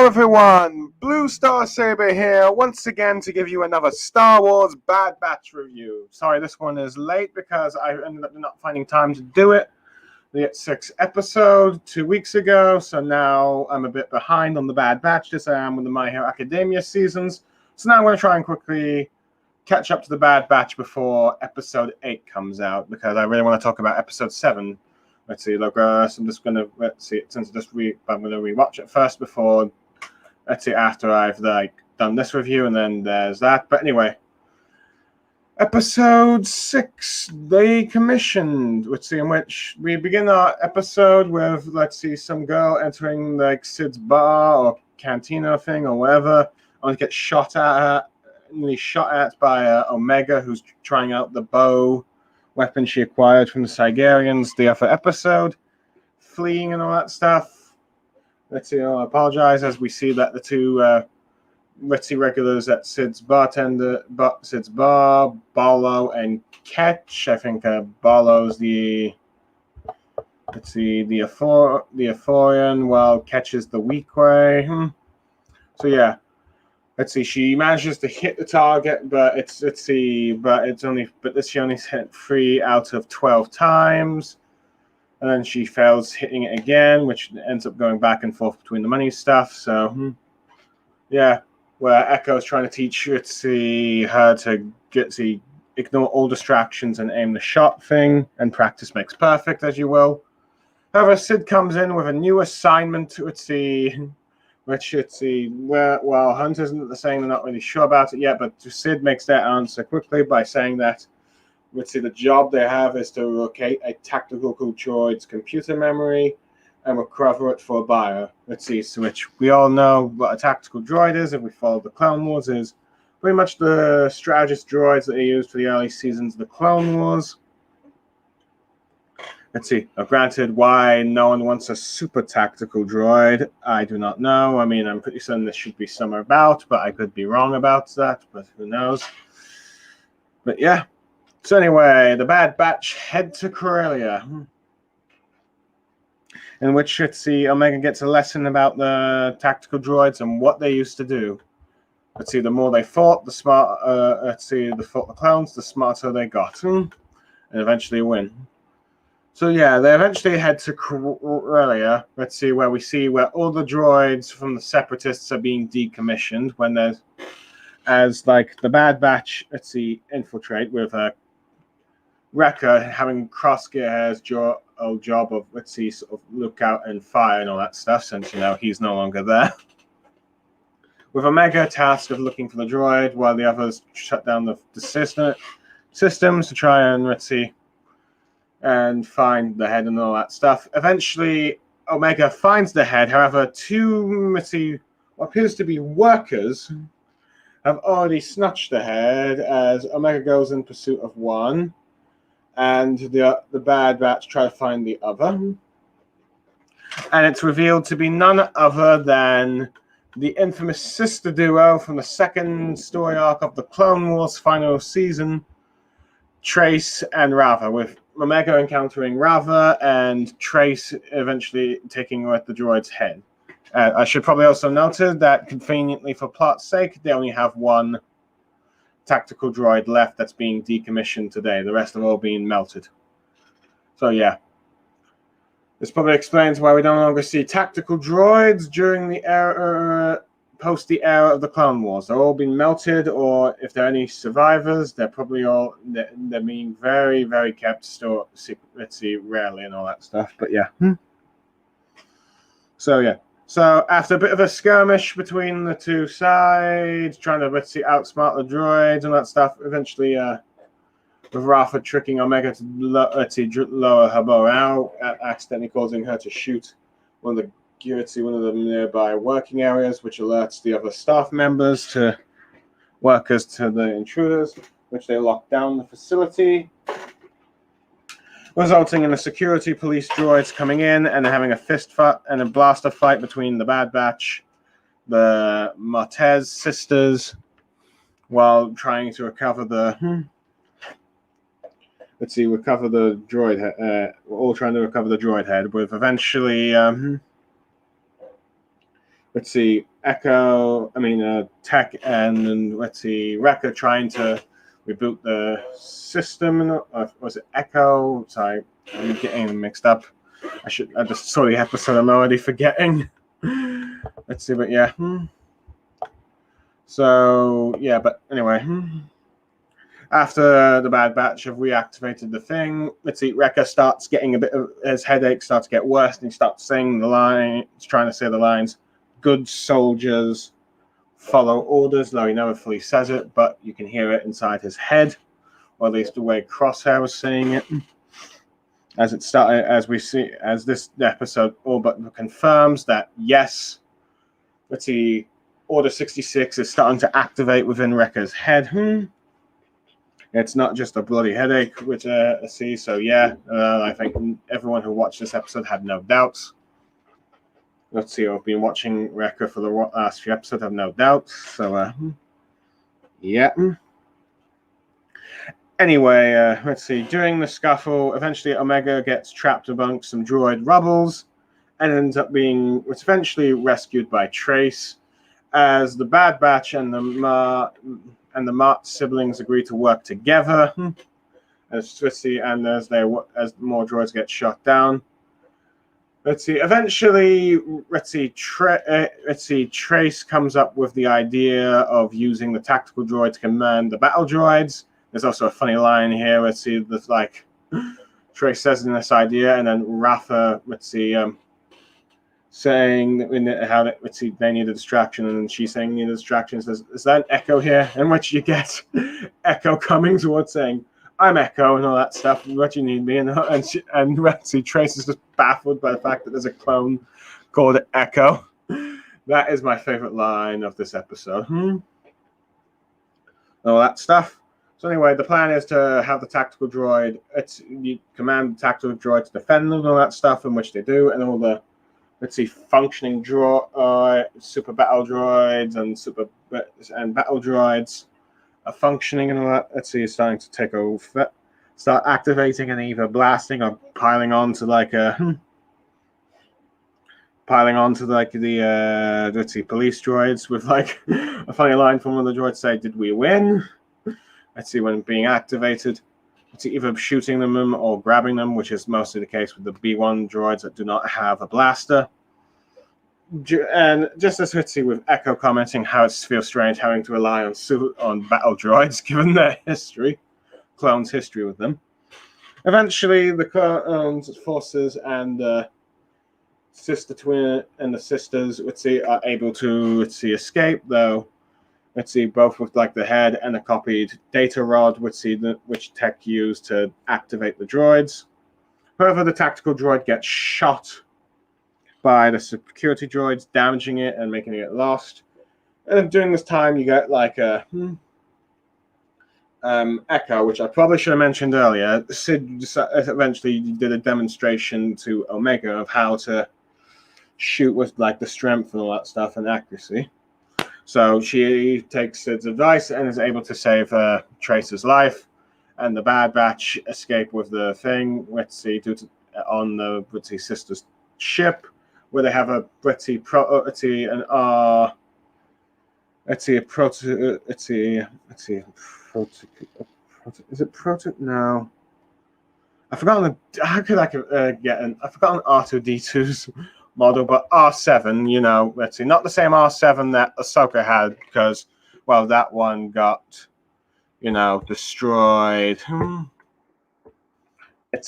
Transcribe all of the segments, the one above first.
everyone, Blue Star Saber here once again to give you another Star Wars Bad Batch review. Sorry, this one is late because I ended up not finding time to do it. We had 6 episodes 2 weeks ago, so now I'm a bit behind on the Bad Batch, just as I am with the My Hero Academia seasons. So now I'm going to try and quickly catch up to the Bad Batch before episode 8 comes out, because I really want to talk about episode 7. Let's see, look, so I'm just going to, since I'm going to rewatch it first before, after I've, done this review, and then there's that. But anyway, episode 6, they commissioned, in which we begin our episode with, some girl entering, Sid's bar or cantina thing or whatever, only gets nearly shot at by Omega, who's trying out the bow weapon she acquired from the Sigarians the other episode, fleeing and all that stuff. I apologize as we see that the two regulars at Sid's bar, Barlow and Ketch. I think Barlow's the Athorian, while Ketch is the Weequay. So yeah. She manages to hit the target, but she only hit 3 out of 12 times. And then she fails hitting it again, which ends up going back and forth between the money stuff. So, yeah, where Echo's trying to teach her to ignore all distractions and aim the shot thing, and practice makes perfect, as you will. However, Sid comes in with a new assignment, while Hunt isn't saying they're not really sure about it yet, but Sid makes that answer quickly by saying that the job they have is to locate a tactical droid's computer memory and recover it for a buyer. So which we all know what a tactical droid is, if we follow the Clone Wars, is pretty much the strategist droids that they used for the early seasons of the Clone Wars. Granted, why no one wants a super tactical droid, I do not know. I mean, I'm pretty certain this should be somewhere about, but I could be wrong about that, but who knows. But yeah. So anyway, the Bad Batch head to Corellia, in which Omega gets a lesson about the tactical droids and what they used to do. The more they fought, the fought the clones, the smarter they got, and eventually win. So yeah, they eventually head to Corellia, where we see where all the droids from the Separatists are being decommissioned, when there's, the Bad Batch, infiltrate with Wrecker having Crosshair's job of, sort of look out and fire and all that stuff, since, he's no longer there. With Omega tasked of looking for the droid, while the others shut down the systems to try and, and find the head and all that stuff. Eventually, Omega finds the head. However, 2, what appears to be workers have already snatched the head, as Omega goes in pursuit of one, and the Bad Batch try to find the other. And it's revealed to be none other than the infamous sister duo from the second story arc of the Clone Wars final season, Trace and Rava, with Omega encountering Rava and Trace eventually taking away the droid's head. I should probably also note that, conveniently for plot's sake, they only have one tactical droid left that's being decommissioned today. The rest have all been melted. So yeah. This probably explains why we no longer see tactical droids during the era, post the era of the Clone Wars. They're all been melted, or if there are any survivors, they're probably they're being very, very kept stored secretly, rarely, and all that stuff. But yeah. So yeah. So after a bit of a skirmish between the two sides, trying to outsmart the droids and that stuff, eventually with Rafa tricking Omega to lower her bow out, accidentally causing her to shoot one of the nearby working areas, which alerts the other staff members workers to the intruders, which they lock down the facility, resulting in the security police droids coming in and having a fist fight and a blaster fight between the Bad Batch, the Martez sisters, while trying to recover the droid head. We're all trying to recover the droid head, with eventually let's see, Tech and let's see, Wrecker trying to reboot the system. Was it Echo? Sorry, I'm getting them mixed up. I just saw the episode. I'm already forgetting. Let's see, but yeah. So yeah, but anyway. After the Bad Batch have reactivated the thing, let's see, Wrecker starts getting a bit of his headache starts to get worse, and he starts saying the line. He's trying to say the lines, "Good soldiers follow orders," though he never fully says it, but you can hear it inside his head, or at least the way Crosshair was saying it. As it started, as we see, as this episode all but confirms that yes, let's see, Order 66 is starting to activate within Wrecker's head. It's not just a bloody headache, which I see. So yeah, I think everyone who watched this episode had no doubts. Let's see, I've been watching Wrecker for the last few episodes, have no doubts. So yeah. Anyway, let's see. During the scuffle, eventually Omega gets trapped amongst some droid rubbles and ends up being eventually rescued by Trace, as the Bad Batch and the Mart siblings agree to work together as Swissy and as more droids get shot down. Let's see. Eventually, Trace comes up with the idea of using the tactical droid to command the battle droids. There's also a funny line here. Let's see, that's like Trace says in this idea, and then Rafa, saying how they need a distraction, and then she's saying need a distraction. Says, "Is that an Echo here?" In which you get Echo coming towards saying, "I'm Echo," and all that stuff. What you need me, and Trace is just baffled by the fact that there's a clone called Echo. That is my favorite line of this episode. All that stuff. So anyway, the plan is to have the tactical droid. You command the tactical droid to defend them and all that stuff, in which they do, and all the functioning super battle droids and battle droids are functioning and all that. Let's see, it's starting to take over, start activating and either blasting or piling onto the police droids with like a funny line from one of the droids say, "Did we win?" Let's see, when being activated, it's either shooting them or grabbing them, which is mostly the case with the B1 droids that do not have a blaster. And just as let's see, with Echo commenting how it feels strange having to rely on battle droids given their clones' history with them. Eventually, the clones' forces and sister twin and the sisters, are able to escape, though. Both with like the head and a copied data rod, which Tech used to activate the droids. However, the tactical droid gets shot by the security droids, damaging it and making it lost. And during this time, you get like a Echo, which I probably should have mentioned earlier. Sid eventually did a demonstration to Omega of how to shoot with like the strength and all that stuff and accuracy. So she takes Sid's advice and is able to save Trace's life, and the Bad Batch escape with the thing. On the sister's ship, where they have a No, I forgot. How could I get an? I forgot an R2D2's model, but R7. Not the same R7 that Ahsoka had, because that one got destroyed.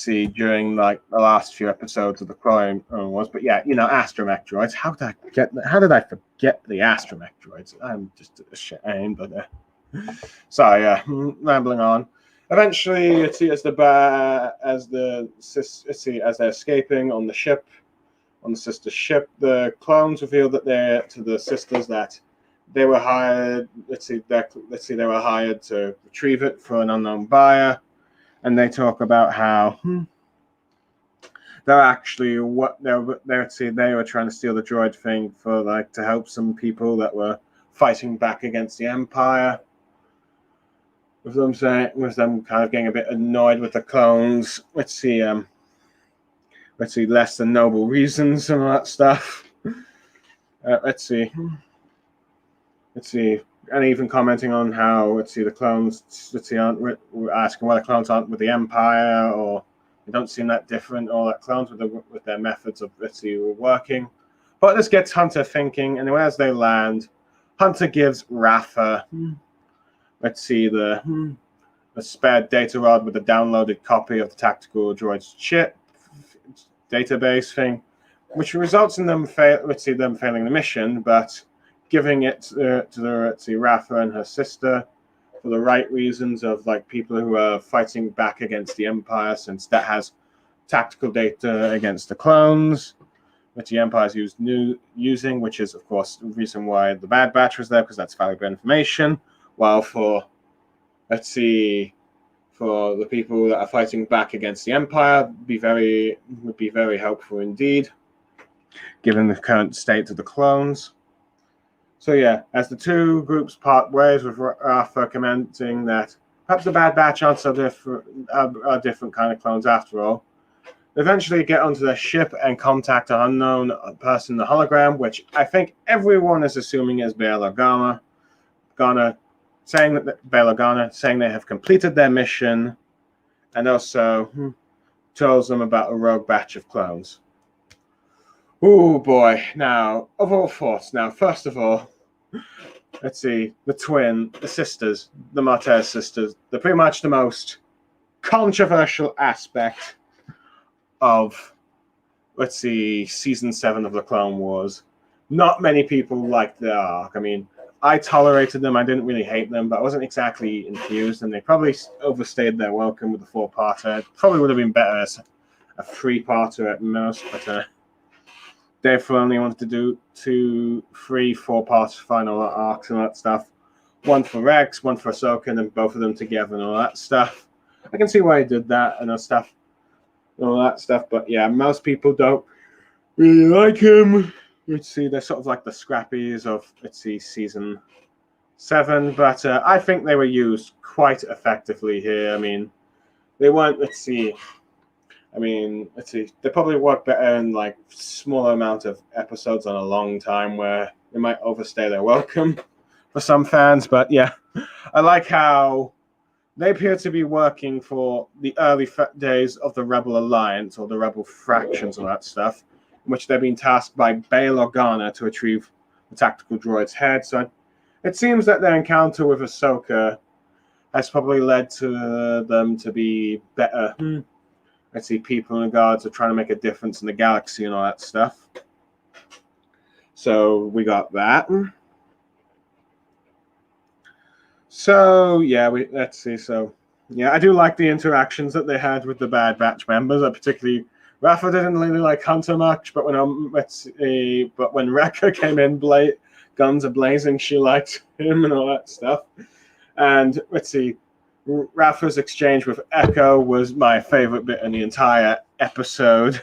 During like the last few episodes of the Clone Wars, but yeah, astromech droids. How did I forget the astromech droids? I'm just ashamed, but sorry, rambling on. Eventually, as they're escaping on the ship, on the sister's ship, the clones reveal that to the sisters that they were hired. They were hired to retrieve it for an unknown buyer. And they talk about how they're actually they were trying to steal the droid thing for to help some people that were fighting back against the Empire. With them kind of getting a bit annoyed with the clones. Less than noble reasons and all that stuff. Let's see. And even commenting on how, the clones, aren't asking why the clones aren't with the Empire, or they don't seem that different, or that clones with their methods of, working. But this gets Hunter thinking, and as they land, Hunter gives Rafa, the spare data rod with the downloaded copy of the tactical droid's chip database thing, which results in them failing the mission, but giving it to Rafa and her sister for the right reasons of people who are fighting back against the Empire, since that has tactical data against the clones, which the Empire's using, which is of course the reason why the Bad Batch was there, because that's valuable information. While for the people that are fighting back against the Empire, would be very helpful indeed, given the current state of the clones. So yeah, as the two groups part ways, with Rafa commenting that perhaps the Bad Batch aren't so different, are different kind of clones after all, they eventually get onto their ship and contact an unknown person, the hologram, which I think everyone is assuming is Bail Organa, saying they have completed their mission, and also tells them about a rogue batch of clones. Oh boy! Now, of all thoughts, first of all, let's see, the sisters, the Martez sisters, they're pretty much the most controversial aspect of, season 7 of the Clone Wars. Not many people liked the arc. I mean, I tolerated them. I didn't really hate them, but I wasn't exactly enthused, and they probably overstayed their welcome with the 4-parter. It probably would have been better as a 3-parter at most, but Dave Filoni wanted to do 2, 3, 4-part final arcs and all that stuff. One for Rex, one for Ahsoka, and then both of them together and all that stuff. I can see why he did that and all that stuff. But yeah, most people don't really like him. They're sort of like the scrappies of, season 7. But I think they were used quite effectively here. I mean, they weren't, they probably work better in smaller amount of episodes on a long time, where they might overstay their welcome for some fans. But yeah, I like how they appear to be working for the early days of the Rebel Alliance, or the Rebel Fractions and that stuff, in which they've been tasked by Bail Organa to retrieve the tactical droid's head. So it seems that their encounter with Ahsoka has probably led to them to be better people in regards to trying to make a difference in the galaxy and all that stuff. So we got that. So yeah, I do like the interactions that they had with the Bad Batch members. Particularly, Rafa didn't really like Hunter much, but when Wrecker came in, guns are blazing, she liked him and all that stuff. And Rafa's exchange with Echo was my favorite bit in the entire episode.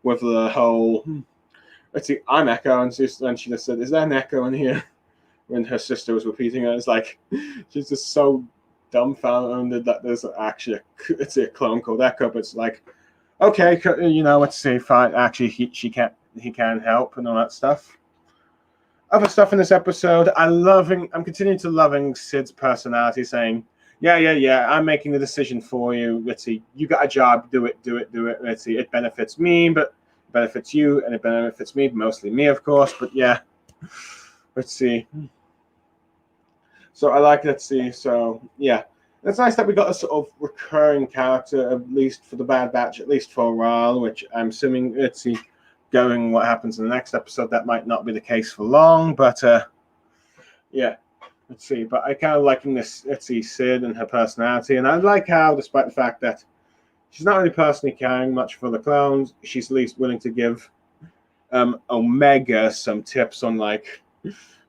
With the whole, I'm Echo, and she just said, "Is there an Echo in here?" When her sister was repeating it, it's like she's just so dumbfounded that there's actually a clone called Echo. But it's like, okay, fine. Actually, he can help and all that stuff. Other stuff in this episode, I'm continuing to loving Sid's personality, saying, Yeah, I'm making the decision for you. You got a job, do it. It benefits me, but it benefits you, and it benefits me, mostly me, of course. But yeah, So I like So yeah, it's nice that we got a sort of recurring character, at least for the Bad Batch, at least for a while. Which I'm assuming going what happens in the next episode, that might not be the case for long. But yeah. But I kind of liking this, Sid and her personality. And I like how, despite the fact that she's not really personally caring much for the clones, she's at least willing to give Omega some tips on,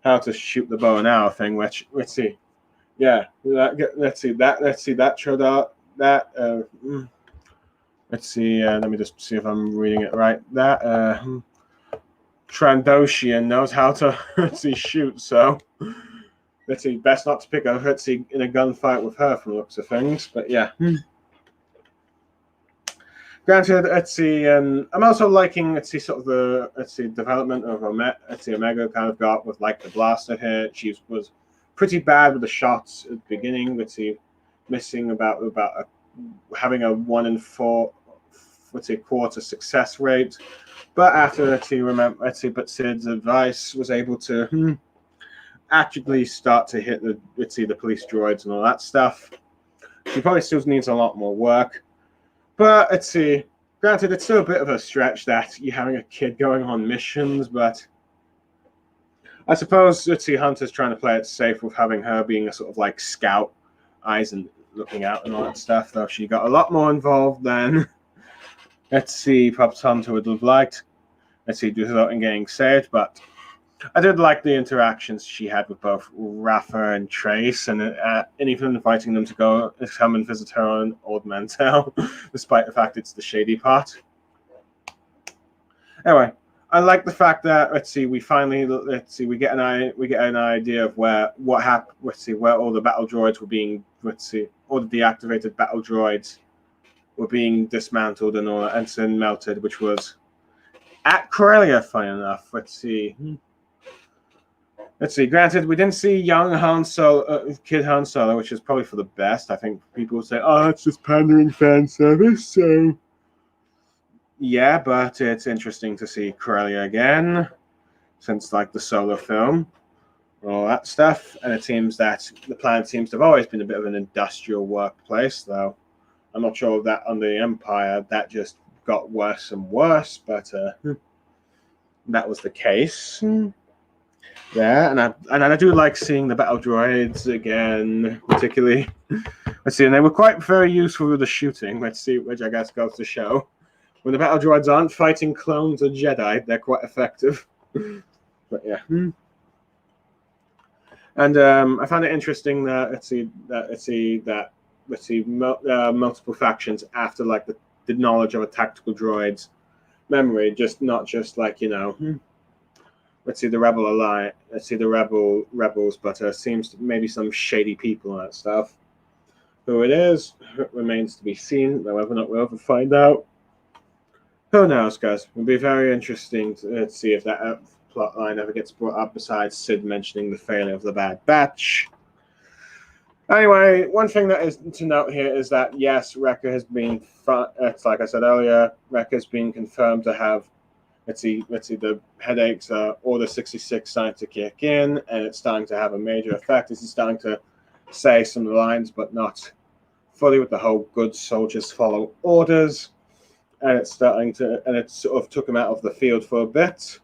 how to shoot the bow and arrow thing, which, let's see, that showed up, let me just see if I'm reading it right. That, Trandoshan knows how to, shoot, so... best not to pick up in a gunfight with her from the looks of things, but yeah. Granted, let's see, I'm also liking, let's see, sort of the, let's see, development of Omega kind of got with like the blaster hit. She was pretty bad with the shots at the beginning. Let's see, missing about having a 1 in 4, let's say, quarter success rate. But after, but Sid's advice was able to actually start to hit the, let's see, the police droids and all that stuff. She probably still needs a lot more work. But let's see. Granted, it's still a bit of a stretch that you're having a kid going on missions, but I suppose, let's see, Hunter's trying to play it safe with having her being a sort of like scout, eyes and looking out and all that stuff, though she got a lot more involved than, let's see, perhaps Hunter would have liked. Let's see, without getting saved, but I did like the interactions she had with both Rafa and Trace, and even inviting them to come and visit her on Old Mantell, despite the fact it's the shady part. Anyway, I like the fact that we get an idea of what happened. Where all the battle droids were being all the deactivated battle droids were being dismantled and all that, and melted, which was at Corellia. Funny enough, Let's see. Granted, we didn't see young Han Solo, kid Han Solo, which is probably for the best. I think people would say, "Oh, it's just pandering fan service." So, yeah, but it's interesting to see Corellia again, since like the Solo film, all that stuff. And it seems that the planet seems to have always been a bit of an industrial workplace, though. I'm not sure that under the Empire that just got worse and worse, but that was the case. Yeah, and I do like seeing the battle droids again, particularly. Let's see, and they were quite very useful with the shooting. Let's see, which I guess goes to show when the battle droids aren't fighting clones or Jedi, they're quite effective. But yeah, and I found it interesting that multiple factions after like the knowledge of a tactical droid's memory, not just like let's see the Rebel Alliance, rebels, but seems to maybe some shady people and that stuff. Who it is remains to be seen. Whether or not we'll ever find out, who knows, guys? It'll be very interesting to see if that plot line ever gets brought up. Besides Sid mentioning the failure of the Bad Batch. Anyway, one thing that is to note here is that yes, Wrecker has been. It's like I said earlier, Wrecker's been confirmed to have. Let's see, the headaches are Order 66 starting to kick in, and it's starting to have a major effect. He's starting to say some lines, but not fully with the whole good soldiers follow orders. And it sort of took him out of the field for a bit.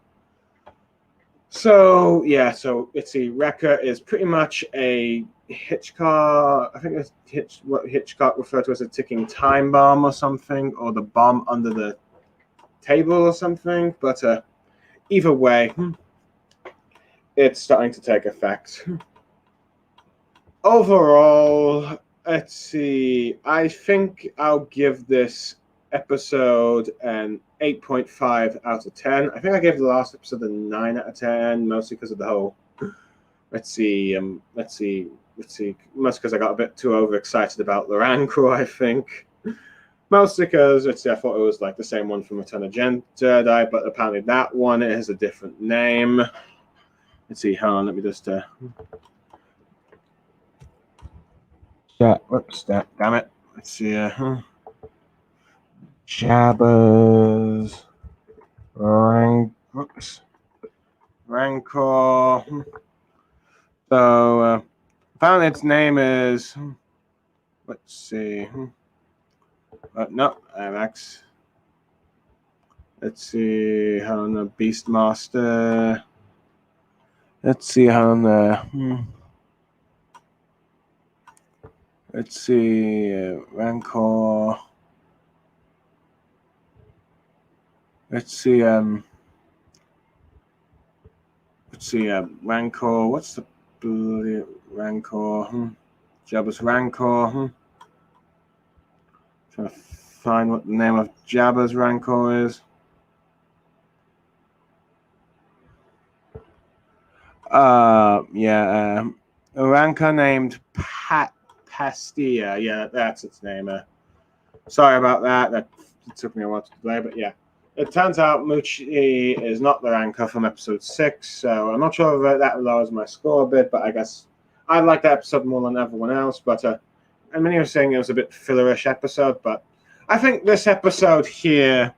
So, yeah, Wrecker is pretty much a Hitchcock, I think it's what Hitchcock referred to as a ticking time bomb or something, or the bomb under the table or something, but either way, it's starting to take effect. Overall, let's see, I think I'll give this episode an 8.5 out of 10. I think I gave the last episode a 9 out of 10, mostly because of the whole, mostly because I got a bit too overexcited about the Rancor, I think. Mostly because I thought it was like the same one from Return of Jedi, but apparently that one has a different name. Let's see, hold on, let me just whoops, damn it. Let's see, Jabba's Rancor. So, apparently its name is, let's see, no, Max. Let's see how on the Beastmaster. Let's see how on the. Let's see Rancor. Let's see Rancor. What's the bloody Rancor? Jabba's Rancor. Trying to find what the name of Jabba's Rancor is. A Rancor named Pastilla. Yeah, that's its name. Sorry about that. That it took me a while to play, but yeah. It turns out Muchi is not the ranker from episode 6, so I'm not sure if that lowers my score a bit, but I guess I like that episode more than everyone else. But many were saying it was a bit fillerish episode, but I think this episode here,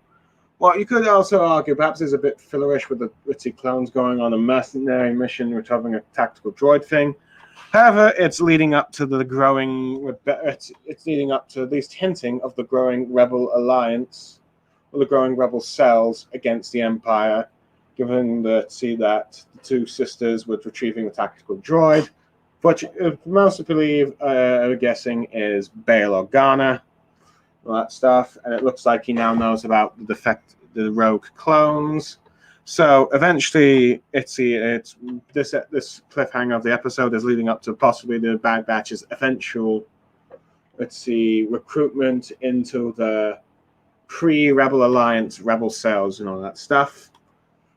well, you could also argue perhaps it's a bit fillerish with the Ritzy clones going on a mercenary mission, recovering a tactical droid thing. However, it's leading up to the growing, it's leading up to at least hinting of the growing rebel alliance, or the growing rebel cells against the Empire, given that the two sisters were retrieving the tactical droid, which most believe, are guessing, is Bail Organa, all that stuff, and it looks like he now knows about the rogue clones. So eventually, this cliffhanger of the episode is leading up to possibly the Bad Batch's eventual, recruitment into the pre-Rebel Alliance rebel cells and all that stuff.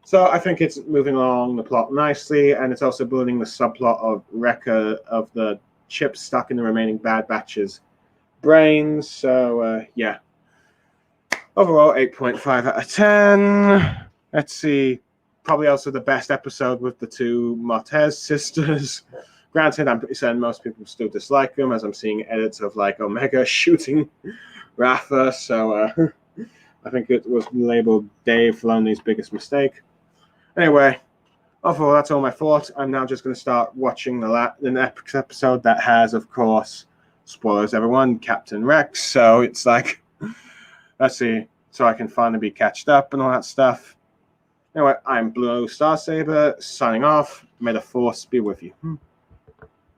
So I think it's moving along the plot nicely, and it's also building the subplot of Wrecker of the chips stuck in the remaining Bad Batch's brains. So yeah, overall 8.5 out of 10. Let's see, probably also the best episode with the two Martez sisters. Granted, I'm pretty certain most people still dislike them, as I'm seeing edits of like Omega shooting Rafa. So I think it was labeled Dave Filoni's biggest mistake. Anyway, overall, that's all my thoughts. I'm now just going to start watching the next episode that has, of course, spoilers, everyone, Captain Rex. So it's like, let's see, so I can finally be catched up and all that stuff. Anyway, I'm Blue Starsaber, signing off. May the Force be with you.